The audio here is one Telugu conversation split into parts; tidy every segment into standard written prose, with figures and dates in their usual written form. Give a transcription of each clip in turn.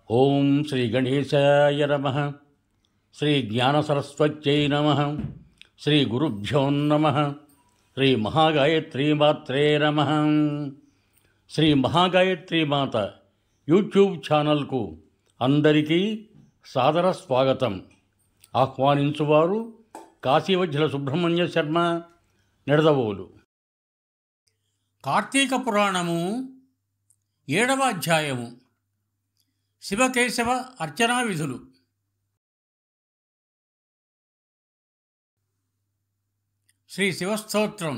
ఓం శ్రీ గణేశాయ నమః. శ్రీ జ్ఞానసరస్వత్యై నమః. శ్రీ గురుభ్యో నమః. శ్రీ మహాగాయత్రీమాత్రే నమః. శ్రీ మహాగాయత్రీమాత యూట్యూబ్ ఛానల్కు అందరికీ సాదర స్వాగతం. ఆహ్వానించువారు కాశీవజ్జల సుబ్రహ్మణ్య శర్మ, నిడదవోలు. కార్తీక పురాణము 7వ అధ్యాయము. శివకేశవ అర్చనా విధులు. శ్రీ శివస్తోత్రం.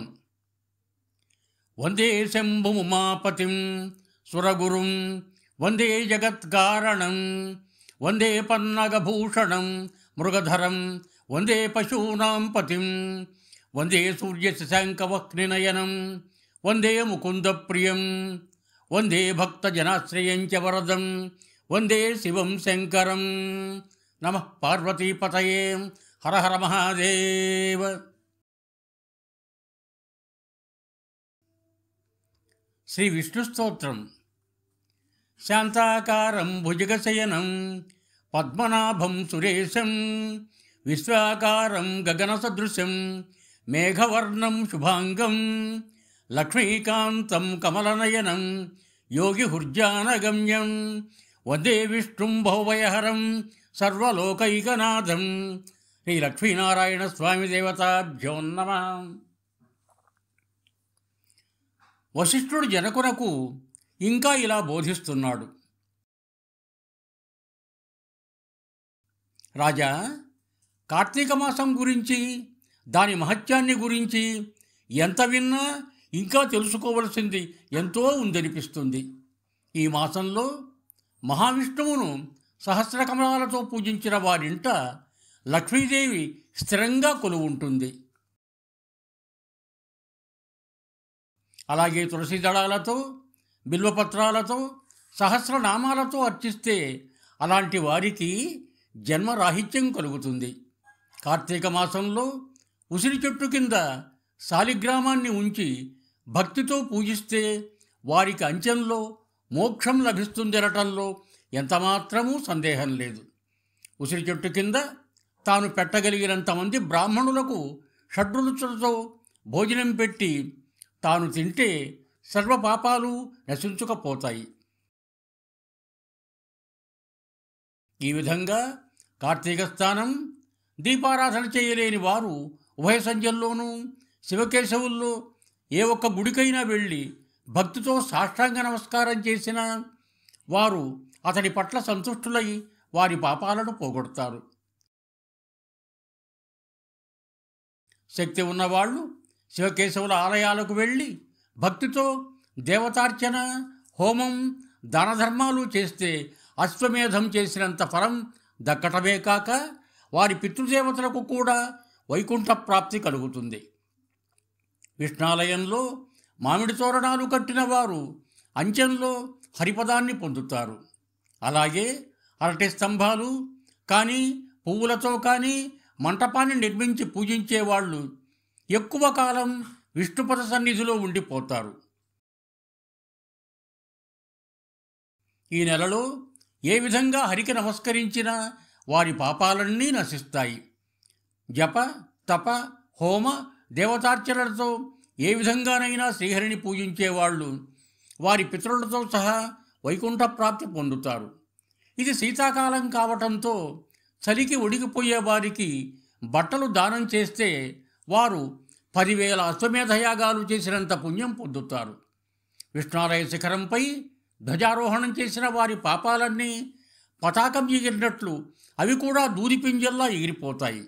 వందే శంభుముమాపతిం సురగురుం వందే జగత్కారణం వందే పన్నగభూషణం మృగధరం వందే పశూనాం పతిం వందే సూర్యశశాంకవక్నినయనం వందే ముకుందప్రియం వందే భక్తజనాశ్రయం చ వరదం వందే శివం శంకరం. నమః పార్వతీపతయే. హర హర మహాదేవ. శ్రీ విష్ణు స్తోత్రం. శాంతాకారం భుజగశయనం పద్మనాభం సురేశం విశ్వాకారం గగనసదృశం మేఘవర్ణం శుభాంగం లక్ష్మీకాంతం కమలనయనం యోగిహుర్జానగమ్యం వందే విష్ణుం భవభయహరం సర్వలోకైకనాథం. శ్రీ లక్ష్మీనారాయణ స్వామి దేవతాభ్యో నమః. వశిష్ఠుడు జనకునకు ఇంకా ఇలా బోధిస్తున్నాడు. రాజా, కార్తీక మాసం గురించి, దాని మహత్యాన్ని గురించి ఎంత విన్నా ఇంకా తెలుసుకోవలసింది ఎంతో ఉందనిపిస్తుంది. ఈ మాసంలో మహావిష్ణువును సహస్రకమలాలతో పూజించిన వారింట లక్ష్మీదేవి స్థిరంగా కొలువుంటుంది. అలాగే తులసి దళాలతో, బిల్వపత్రాలతో, సహస్రనామాలతో అర్చిస్తే అలాంటి వారికి జన్మరాహిత్యం కలుగుతుంది. కార్తీక మాసంలో ఉసిరి చెట్టు కింద శాలిగ్రామాన్ని ఉంచి భక్తితో పూజిస్తే వారికి అంచెంలో మోక్షం లభిస్తుందనటంలో ఎంతమాత్రమూ సందేహం లేదు. ఉసిరి చెట్టు కింద తాను పెట్టగలిగినంతమంది బ్రాహ్మణులకు షడ్రుచులతో భోజనం పెట్టి తాను తింటే సర్వపాపాలు నశించుకపోతాయి. ఈ విధంగా కార్తీక స్నానం, దీపారాధన చేయలేని వారు ఉభయ సంధ్యల్లోనూ శివకేశవుల్లో ఏ ఒక్క గుడికైనా వెళ్ళి భక్తితో సాష్టాంగ నమస్కారం చేసినా వారు అతడి పట్ల సంతుష్టులై వారి పాపాలను పోగొడతారు. శక్తి ఉన్నవాళ్ళు శివకేశవుల ఆలయాలకు వెళ్ళి భక్తితో దేవతార్చన, హోమం, దానధర్మాలు చేస్తే అశ్వమేధం చేసినంత ఫలం దక్కటమే కాక వారి పితృదేవతలకు కూడా వైకుంఠ ప్రాప్తి కలుగుతుంది. విష్ణాలయంలో మామిడి తోరణాలు కట్టిన వారు అంచెంలో హరిపదాన్ని పొందుతారు. అలాగే అరటి స్తంభాలు కానీ, పువ్వులతో కానీ మంటపాన్ని నిర్మించి పూజించేవాళ్ళు ఎక్కువ కాలం విష్ణుపద సన్నిధిలో ఉండిపోతారు. ఈ నెలలో ఏ విధంగా హరికి నమస్కరించినా వారి పాపాలన్నీ నశిస్తాయి. జప, తప, హోమ, దేవతార్చనలతో ఏ విధంగానైనా శ్రీహరిని పూజించేవాళ్ళు వారి పితరులతో సహా వైకుంఠ ప్రాప్తి పొందుతారు. ఇది శీతాకాలం కావటంతో చలికి ఉడికిపోయే వారికి బట్టలు దానం చేస్తే వారు 10,000 అశ్వమేధయాగాలు చేసినంత పుణ్యం పొందుతారు. విష్ణాలయ శిఖరంపై ధ్వజారోహణం చేసిన వారి పాపాలన్నీ పతాకం ఎగిరినట్లు అవి కూడా దూదిపింజల్లా ఎగిరిపోతాయి.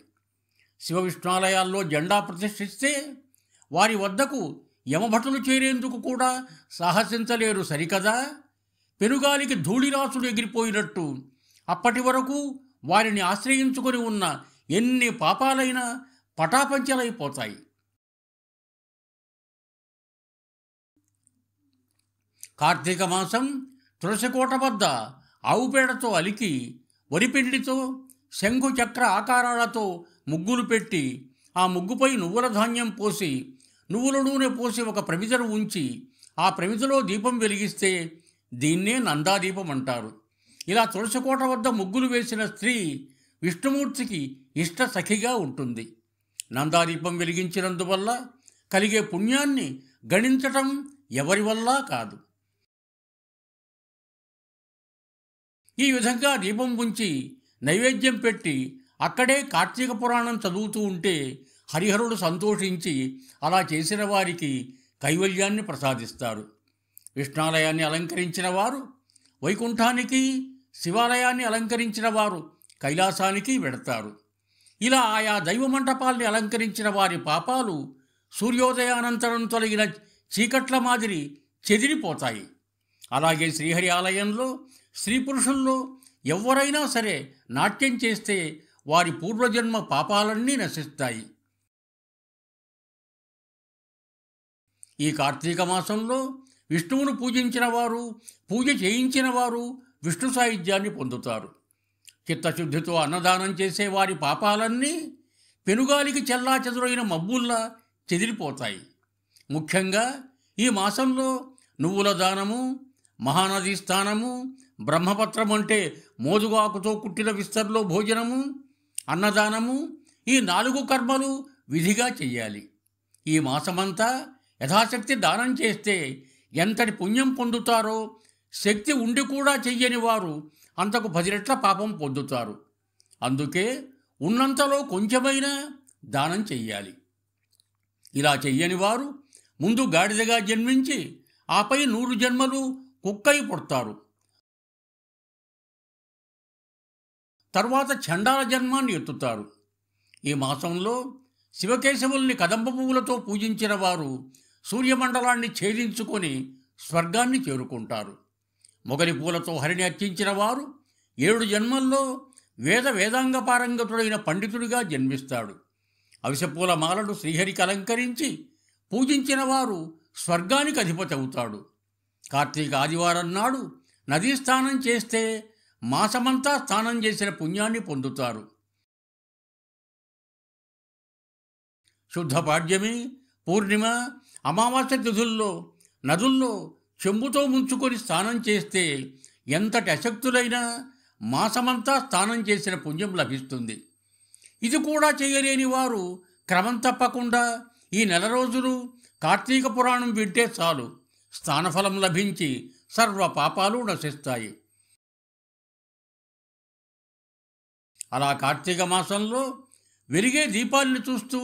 శివ విష్ణాలయాల్లో జెండా ప్రతిష్ఠిస్తే వారి వద్దకు యమభటులు చేరేందుకు కూడా సాహసించలేరు సరికదా. పెనుగాలికి ధూళిరాసులు ఎగిరిపోయినట్టు అప్పటి వరకు వారిని ఆశ్రయించుకొని ఉన్న ఎన్ని పాపాలైనా పటాపంచలైపోతాయి. కార్తీక మాసం తులసికోట వద్ద ఆవుపేడతో అలికి వరిపిండితో శంఖు చక్ర ఆకారాలతో ముగ్గులు పెట్టి ఆ ముగ్గుపై నువ్వుల ధాన్యం పోసి, నువ్వుల నూనె పోసి ఒక ప్రమిదను ఉంచి ఆ ప్రమిదలో దీపం వెలిగిస్తే దీన్నే నందాదీపం అంటారు. ఇలా తులసికోట వద్ద ముగ్గులు వేసిన స్త్రీ విష్ణుమూర్తికి ఇష్ట సఖిగా ఉంటుంది. నందాదీపం వెలిగించినందువల్ల కలిగే పుణ్యాన్ని గణించటం ఎవరి వల్ల కాదు. ఈ విధంగా దీపం ఉంచి నైవేద్యం పెట్టి అక్కడే కార్తీక పురాణం చదువుతూ ఉంటే హరిహరుడు సంతోషించి అలా చేసిన వారికి కైవల్యాన్ని ప్రసాదిస్తారు. విష్ణాలయాన్ని అలంకరించిన వారు వైకుంఠానికి, శివాలయాన్ని అలంకరించిన వారు కైలాసానికి వెడతారు. ఇలా ఆయా దైవ మంటపాల్ని అలంకరించిన వారి పాపాలు సూర్యోదయానంతరం తొలగిన చీకట్ల మాదిరి చెదిరిపోతాయి. అలాగే శ్రీహరి ఆలయంలో స్త్రీ పురుషుల్లో ఎవరైనా సరే నాట్యం చేస్తే వారి పూర్వజన్మ పాపాలన్నీ నశిస్తాయి. ఈ కార్తీక మాసంలో విష్ణువును పూజించిన వారు, పూజ చేయించిన వారు విష్ణు సాయుధ్యాన్ని పొందుతారు. చిత్తశుద్ధితో అన్నదానం చేసే వారి పాపాలన్నీ పెనుగాలికి చెల్లాచెదురైన మబ్బుల్లా చెదిరిపోతాయి. ముఖ్యంగా ఈ మాసంలో నువ్వుల దానము, మహానదీ స్నానము, బ్రహ్మపత్రం అంటే మోదుగాకుతో కుట్టిన విస్తర్లో భోజనము, అన్నదానము, ఈ 4 కర్మలు విధిగా చెయ్యాలి. ఈ మాసమంతా యథాశక్తి దానం చేస్తే ఎంతటి పుణ్యం పొందుతారో శక్తి ఉండి కూడా చెయ్యని వారు అంతకు 10 రెట్ల పాపం పొందుతారు. అందుకే ఉన్నంతలో కొంచెమైనా దానం చెయ్యాలి. ఇలా చెయ్యని వారు ముందు గాడిదగా జన్మించి ఆపై 100 జన్మలు కుక్కై పుడతారు. తరువాత చండాల జన్మాన్ని ఎత్తుతారు. ఈ మాసంలో శివకేశవుల్ని కదంబ పువ్వులతో పూజించిన వారు సూర్యమండలాన్ని ఛేదించుకొని స్వర్గాన్ని చేరుకుంటారు. మొగలి పూలతో హరిని అర్చించిన వారు 7 జన్మల్లో వేదాంగ పారంగతుడైన పండితుడిగా జన్మిస్తాడు. అవిసెపూల మాలను శ్రీహరికి అలంకరించి పూజించిన వారు స్వర్గానికి అధిపతి అవుతాడు. కార్తీక ఆదివారం నాడు నదీ స్నానం చేస్తే మాసమంతా స్నానం చేసిన పుణ్యాన్ని పొందుతారు. శుద్ధ పాడ్యమి, పూర్ణిమ, అమావాస్య తిథుల్లో నదుల్లో చెంబుతో ముంచుకొని స్నానం చేస్తే ఎంతటి అశక్తులైనా మాసమంతా స్నానం చేసిన పుణ్యం లభిస్తుంది. ఇది కూడా చేయలేని వారు క్రమం తప్పకుండా ఈ 4 రోజులు కార్తీక పురాణం వింటే చాలు, స్నానఫలం లభించి సర్వ పాపాలు నశిస్తాయి. అలా కార్తీక మాసంలో వెలిగే దీపాన్ని చూస్తూ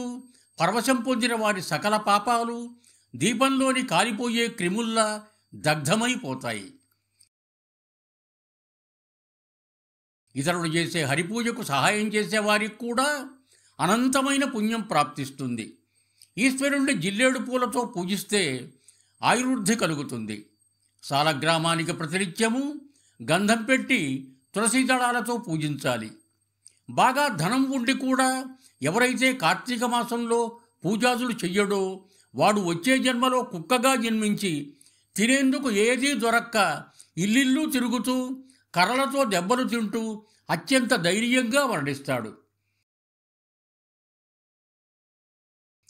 పరవశం పొందిన వారి సకల పాపాలు దీపంలోని కాలిపోయే క్రిముల్లా దగ్ధమైపోతాయి. ఇతరులు చేసే హరిపూజకు సహాయం చేసే వారికి కూడా అనంతమైన పుణ్యం ప్రాప్తిస్తుంది. ఈశ్వరుణ్ణి జిల్లేడు పూలతో పూజిస్తే ఆయుర్వృద్ధి కలుగుతుంది. సాలగ్రామానికి ప్రతినిత్యము గంధం పెట్టి తులసి దళాలతో పూజించాలి. బాగా ధనం ఉండి కూడా ఎవరైతే కార్తీక మాసంలో పూజాదులు చెయ్యడో వాడు వచ్చే జన్మలో కుక్కగా జన్మించి తినేందుకు ఏదీ దొరక్క ఇల్లిల్లు తిరుగుతూ కర్రలతో దెబ్బలు తింటూ అత్యంత ధైర్యంగా మరణిస్తాడు.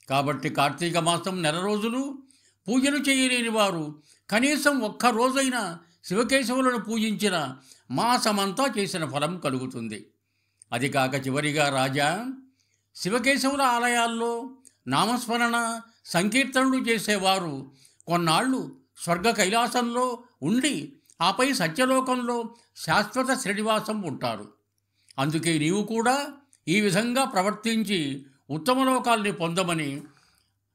కాబట్టి కార్తీక మాసం 4 రోజులు పూజలు చేయలేని వారు కనీసం 1 రోజైనా శివకేశవులను పూజించిన మాసమంతా చేసిన ఫలం కలుగుతుంది. అది కాక చివరిగా రాజా, శివకేశవుల ఆలయాల్లో నామస్మరణ సంకీర్తనలు చేసేవారు కొన్నాళ్ళు స్వర్గ కైలాసంలో ఉండి ఆపై సత్యలోకంలో శాశ్వత శ్రీనివాసం ఉంటారు. అందుకే నీవు కూడా ఈ విధంగా ప్రవర్తించి ఉత్తమలోకాల్ని పొందమని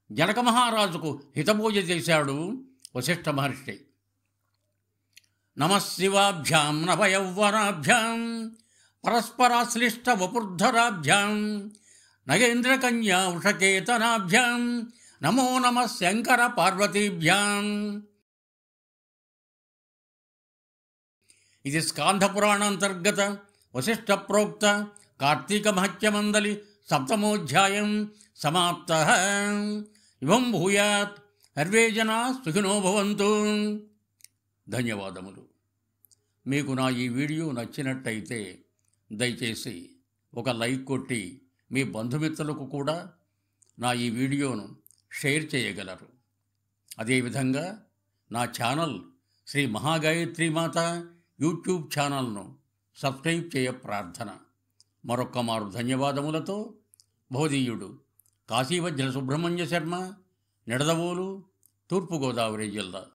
జనక మహారాజుకు హితబోధ చేశాడు వశిష్ఠ మహర్షి. నమశివాభ్యాం నవయౌవనాభ్యాం పరస్పరాశ్లిష్ట వపుర్ధరాభ్యాం నగేంద్రకన్యా వృషకేతనాభ్యాం నమో నమః శంకర పార్వతీభ్యాం. ఇది స్కాంధ పురాణాంతర్గత వశిష్ఠ ప్రోక్త కార్తీక మహత్యమందలి 7వ సమాప్తః. ఇవం భూయాత్ సర్వే జనా సుఖినో భవంతు. ధన్యవాదములు. మీకు నా ఈ వీడియో నచ్చినట్టయితే దయచేసి ఒక లైక్ కొట్టి మీ బంధుమిత్రులకు కూడా నా ఈ వీడియోను షేర్ చేయగలరు. అదేవిధంగా నా ఛానల్ శ్రీ మహాగాయత్రీ మాత యూట్యూబ్ ఛానల్ను సబ్స్క్రైబ్ చేయ ప్రార్థన. మరొక్క మారు ధన్యవాదములతో భవదీయుడు కాశీవజ్ర సుబ్రహ్మణ్య శర్మ, నిడదవోలు, తూర్పుగోదావరి జిల్లా.